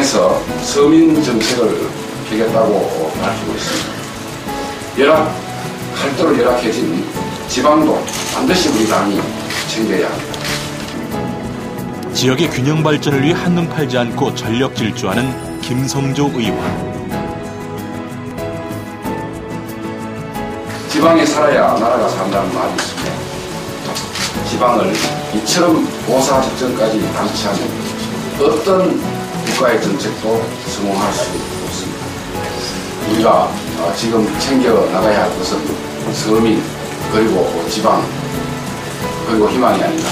지방에서 서민 정책을 펴겠다고 밝히고 있습니다. 갈도로 열악해진 지방도 반드시 우리 당이 챙겨야 합니다. 지역의 균형 발전을 위해 한눈 팔지 않고 전력 질주하는 김성조 의원. 지방에 살아야 나라가 산다는 말이 있습니다. 지방을 이처럼 보사 적정까지 방치하는 어떤 국가의 정책도 성공할 수 없습니다. 우리가 지금 챙겨 나가야 할 것은 서민, 그리고 지방, 그리고 희망이 아니다.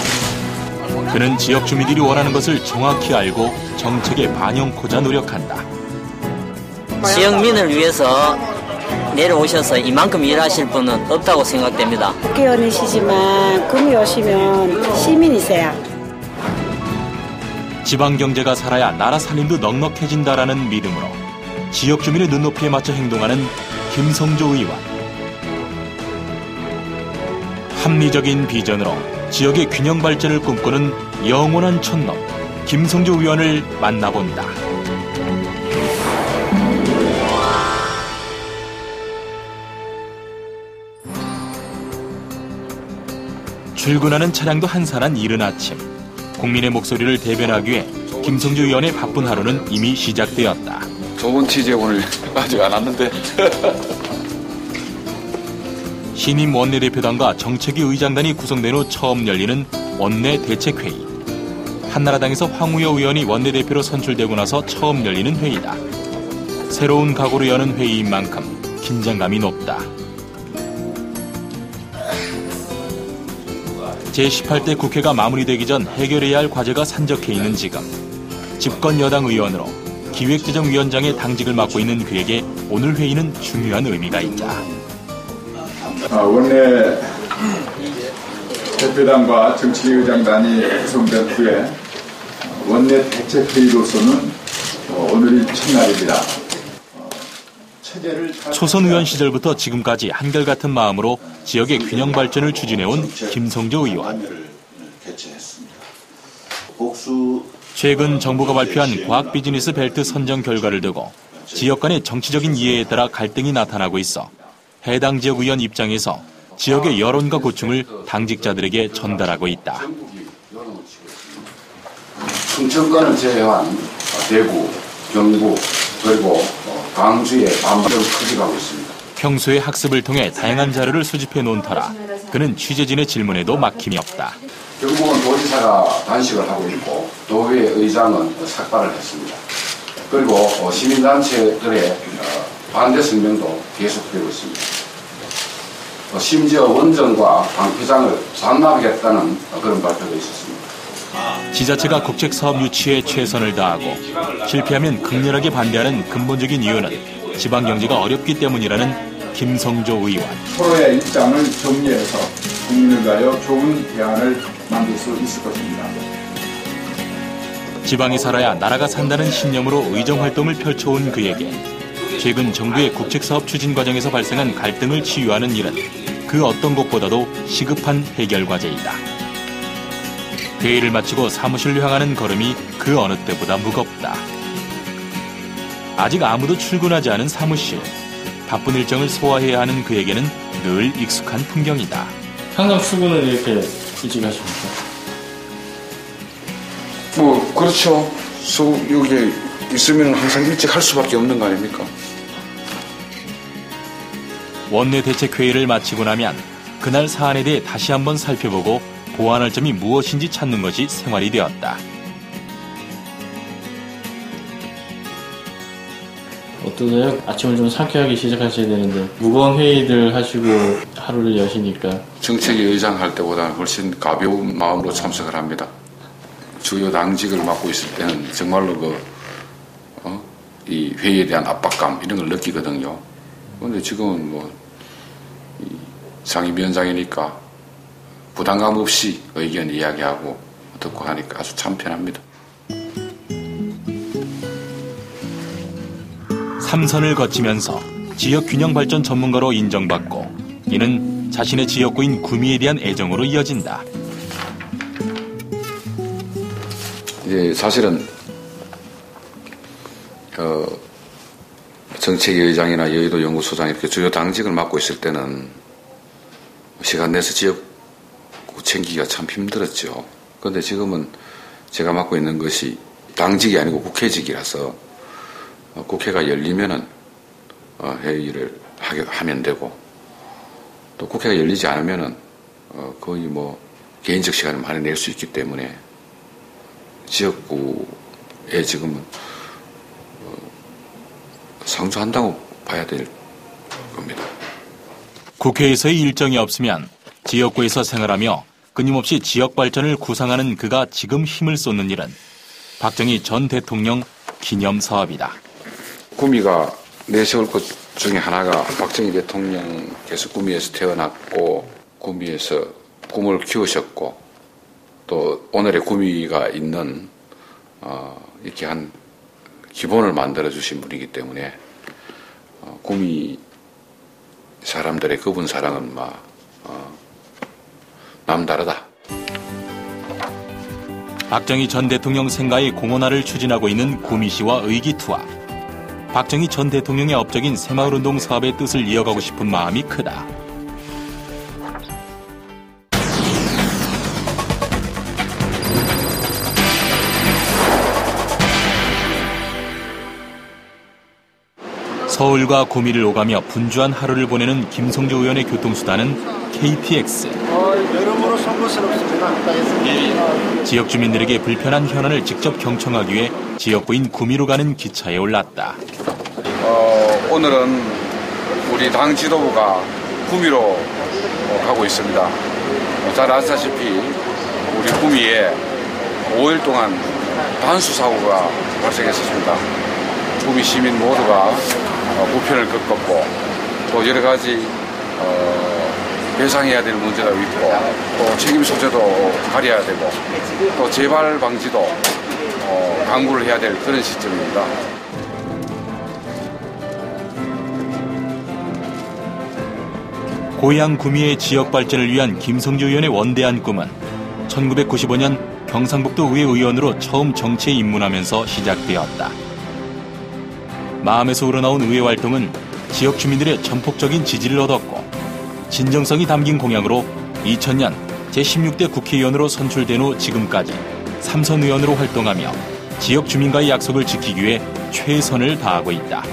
그는 지역 주민들이 원하는 것을 정확히 알고 정책에 반영코자 노력한다. 지역민을 위해서 내려오셔서 이만큼 일하실 분은 없다고 생각됩니다. 국회의원이시지만 금이 오시면 시민이세요. 지방 경제가 살아야 나라 살림도 넉넉해진다라는 믿음으로 지역 주민의 눈높이에 맞춰 행동하는 김성조 의원. 합리적인 비전으로 지역의 균형 발전을 꿈꾸는 영원한 촌놈 김성조 의원을 만나본다. 출근하는 차량도 한산한 이른 아침. 국민의 목소리를 대변하기 위해 김성조 의원의 바쁜 하루는 이미 시작되었다. 좋은 취재 오늘 아직 안 왔는데. 신임 원내대표단과 정책위 의장단이 구성된 후 처음 열리는 원내대책회의. 한나라당에서 황우여 의원이 원내대표로 선출되고 나서 처음 열리는 회의다. 새로운 각오로 여는 회의인 만큼 긴장감이 높다. 제18대 국회가 마무리되기 전 해결해야 할 과제가 산적해 있는 지금. 집권 여당 의원으로 기획재정위원장의 당직을 맡고 있는 그에게 오늘 회의는 중요한 의미가 있다. 원내 대표단과 정치의장단이 구성된 후에 원내 대책회의로서는 오늘이 첫날입니다. 초선 의원 시절부터 지금까지 한결같은 마음으로 지역의 균형 발전을 추진해온 김성조 의원. 최근 정부가 발표한 과학 비즈니스 벨트 선정 결과를 두고 지역 간의 정치적인 이해에 따라 갈등이 나타나고 있어 해당 지역 의원 입장에서 지역의 여론과 고충을 당직자들에게 전달하고 있다. 충청권을 제외한 대구, 경북, 그리고 광주의 반발은 커져가고 있습니다. 평소에 학습을 통해 다양한 자료를 수집해 놓은 터라 그는 취재진의 질문에도 막힘이 없다. 경북은 도지사가 단식을 하고 있고 도의회 의장은 삭발을 했습니다. 그리고 시민단체들의 반대 성명도 계속되고 있습니다. 심지어 원정과 방패장을 반납하겠다는 그런 발표도 있었습니다. 지자체가 국책사업 유치에 최선을 다하고 실패하면 극렬하게 반대하는 근본적인 이유는 지방경제가 어렵기 때문이라는 김성조 의원. 서로의 입장을 정리해서 국민을 위하여 좋은 대안을 만들 수 있을 것입니다. 지방이 살아야 나라가 산다는 신념으로 의정활동을 펼쳐온 그에게 최근 정부의 국책사업 추진 과정에서 발생한 갈등을 치유하는 일은 그 어떤 것보다도 시급한 해결 과제이다. 회의를 마치고 사무실로 향하는 걸음이 그 어느 때보다 무겁다. 아직 아무도 출근하지 않은 사무실. 바쁜 일정을 소화해야 하는 그에게는 늘 익숙한 풍경이다. 항상 출근을 이렇게 일찍 하십니까? 그렇죠. 여기 있으면 항상 일찍 할 수밖에 없는 거 아닙니까? 원내대책회의를 마치고 나면 그날 사안에 대해 다시 한번 살펴보고 보완할 점이 무엇인지 찾는 것이 생활이 되었다. 어떠세요? 아침을 좀 상쾌하게 시작하셔야 되는데 무거운 회의들 하시고 하루를 여시니까. 정책위 의장 할 때보다는 훨씬 가벼운 마음으로 참석을 합니다. 주요 당직을 맡고 있을 때는 정말로 이 회의에 대한 압박감 이런 걸 느끼거든요. 그런데 지금은 상임위원장이니까 부담감 없이 의견 이야기하고 듣고 하니까 아주 참 편합니다. 3선을 거치면서 지역 균형 발전 전문가로 인정받고 이는 자신의 지역구인 구미에 대한 애정으로 이어진다. 이제 사실은 정책위의장이나 여의도 연구소장 이렇게 주요 당직을 맡고 있을 때는 시간 내서 지역구 챙기기가 참 힘들었죠. 그런데 지금은 제가 맡고 있는 것이 당직이 아니고 국회직이라서 국회가 열리면은 회의를 하면 되고 또 국회가 열리지 않으면은 거의 뭐 개인적 시간을 많이 낼 수 있기 때문에 지역구에 지금은 상주한다고 봐야 될 겁니다. 국회에서의 일정이 없으면 지역구에서 생활하며 끊임없이 지역 발전을 구상하는 그가 지금 힘을 쏟는 일은 박정희 전 대통령 기념 사업이다. 구미가 내세울 것 중에 하나가 박정희 대통령께서 구미에서 태어났고 구미에서 꿈을 키우셨고 또 오늘의 구미가 있는 이렇게 한 기본을 만들어 주신 분이기 때문에 구미 사람들의 그분 사랑은 남다르다. 박정희 전 대통령 생가의 공헌화를 추진하고 있는 구미시와 의기투합. 박정희 전 대통령의 업적인 새마을운동 사업의 뜻을 이어가고 싶은 마음이 크다. 서울과 구미를 오가며 분주한 하루를 보내는 김성조 의원의 교통수단은 KTX. 여러모로 송구스럽습니다. 지역 주민들에게 불편한 현안을 직접 경청하기 위해 지역구인 구미로 가는 기차에 올랐다. 오늘은 우리 당 지도부가 구미로 가고 있습니다. 잘 아시다시피 우리 구미에 5일 동안 단수 사고가 발생했었습니다. 구미 시민 모두가 불편을 겪었고 또 여러 가지 배상해야 될 문제가 있고 또 책임 소재도 가려야 되고 또 재발 방지도 강구를 해야 될 그런 시점입니다. 고향 구미의 지역 발전을 위한 김성주 의원의 원대한 꿈은 1995년 경상북도 의회 의원으로 처음 정치에 입문하면서 시작되었다. 마음에서 우러나온 의회 활동은 지역 주민들의 전폭적인 지지를 얻었고 진정성이 담긴 공약으로 2000년 제16대 국회의원으로 선출된 후 지금까지 3선 의원으로 활동하며 지역 주민과의 약속을 지키기 위해 최선을 다하고 있다.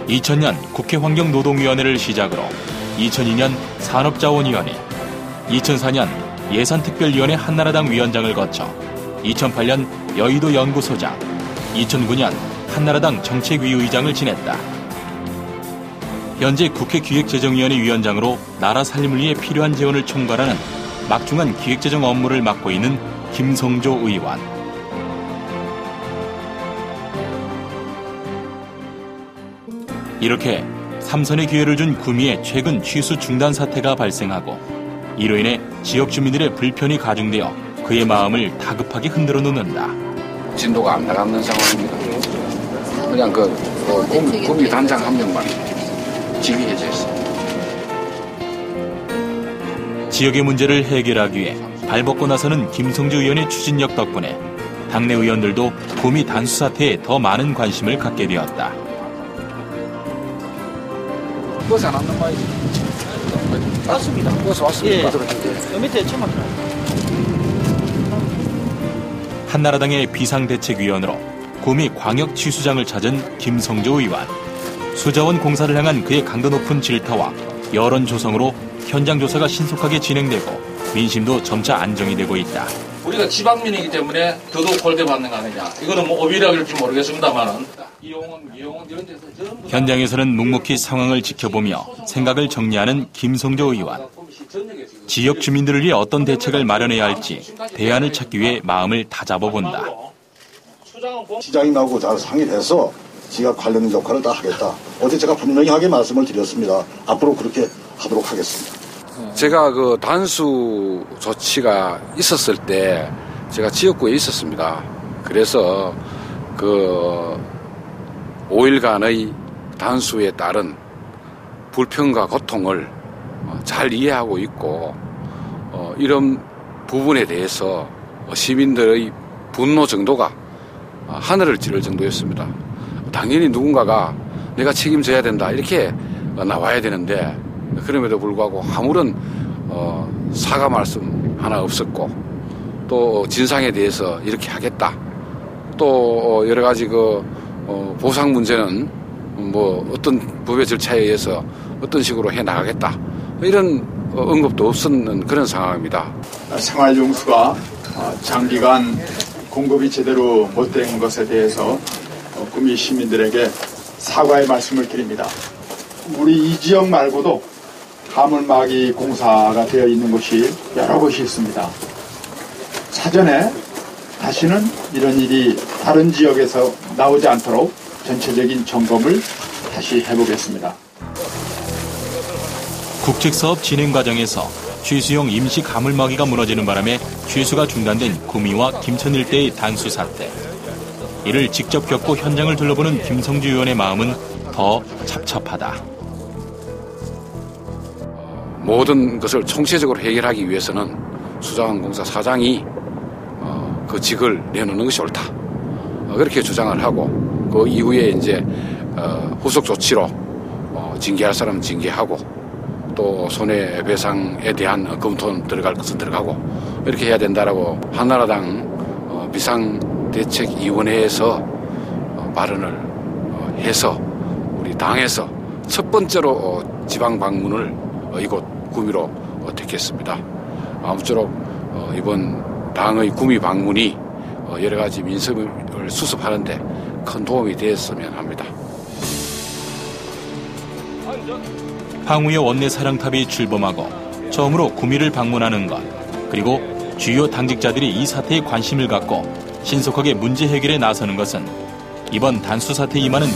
2000년 국회 환경노동위원회를 시작으로 2002년 산업자원위원회, 2004년 예산특별위원회 한나라당 위원장을 거쳐 2008년 여의도 연구소장, 2009년 한나라당 정책위 의장을 지냈다. 현재 국회 기획재정위원회 위원장으로 나라 살림을 위해 필요한 재원을 총괄하는 막중한 기획재정 업무를 맡고 있는 김성조 의원. 이렇게 3선의 기회를 준 구미에 최근 취수 중단 사태가 발생하고 이로 인해 지역 주민들의 불편이 가중되어 그의 마음을 다급하게 흔들어 놓는다. 진도가 안 나가는 상황입니다. 그냥 구미 단장 한 명만 지휘해져 있습니다. 지역의 문제를 해결하기 위해 발벗고 나서는 김성주 의원의 추진력 덕분에 당내 의원들도 구미 단수 사태에 더 많은 관심을 갖게 되었다. 버스 안 왔는 말이지. 왔습니다. 버스 왔습니다. 예. 밑에 처음 왔다. 한나라당의 비상대책위원으로 구미 광역취수장을 찾은 김성조 의원. 수자원 공사를 향한 그의 강도 높은 질타와 여론 조성으로 현장 조사가 신속하게 진행되고 민심도 점차 안정이 되고 있다. 우리가 지방민이기 때문에 더더욱 골대받는 거 아니냐. 이거는 뭐 오비라 그럴지 모르겠습니다만은 이용은 이런 데서 전부 현장에서는 묵묵히 상황을 지켜보며 생각을 정리하는 김성조 의원. 지역 주민들을 위해 어떤 대책을 마련해야 할지 대안을 찾기 위해 마음을 다잡아본다. 시장님하고 잘 상의해서 지역 관련 역할을 다 하겠다. 어제 제가 분명하게 말씀을 드렸습니다. 앞으로 그렇게 하도록 하겠습니다. 제가 그 단수 조치가 있었을 때 제가 지역구에 있었습니다. 그래서 그 5일간의 단수에 따른 불평과 고통을 잘 이해하고 있고 이런 부분에 대해서 시민들의 분노 정도가 하늘을 찌를 정도였습니다. 당연히 누군가가 내가 책임져야 된다 이렇게 나와야 되는데 그럼에도 불구하고 아무런 사과 말씀 하나 없었고 또 진상에 대해서 이렇게 하겠다 또 여러 가지 보상 문제는 뭐 어떤 법의 절차에 의해서 어떤 식으로 해 나가겠다 이런 언급도 없었는 그런 상황입니다. 생활용수가 장기간 공급이 제대로 못된 것에 대해서 구미 시민들에게 사과의 말씀을 드립니다. 우리 이 지역 말고도 가물막이 공사가 되어 있는 곳이 여러 곳이 있습니다. 사전에 다시는 이런 일이 다른 지역에서 나오지 않도록 전체적인 점검을 다시 해보겠습니다. 국책사업 진행 과정에서 취수용 임시 가물막이가 무너지는 바람에 취수가 중단된 구미와 김천 일대의 단수 사태. 이를 직접 겪고 현장을 둘러보는 김성주 의원의 마음은 더 찹찹하다. 모든 것을 총체적으로 해결하기 위해서는 수자원공사 사장이 그 직을 내놓는 것이 옳다. 그렇게 주장을 하고 그 이후에 이제 후속 조치로 징계할 사람은 징계하고 또 손해배상에 대한 검토는 들어갈 것은 들어가고 이렇게 해야 된다라고 한나라당 비상대책위원회에서 발언을 해서 우리 당에서 첫 번째로 지방 방문을 이곳 구미로 택했습니다. 아무쪼록 이번 당의 구미 방문이 여러 가지 민심을 수습하는데 큰 도움이 되었으면 합니다. 황우여 원내 사령탑이 출범하고 처음으로 구미를 방문하는 것, 그리고 주요 당직자들이 이 사태에 관심을 갖고 신속하게 문제 해결에 나서는 것은 이번 단수 사태에 임하는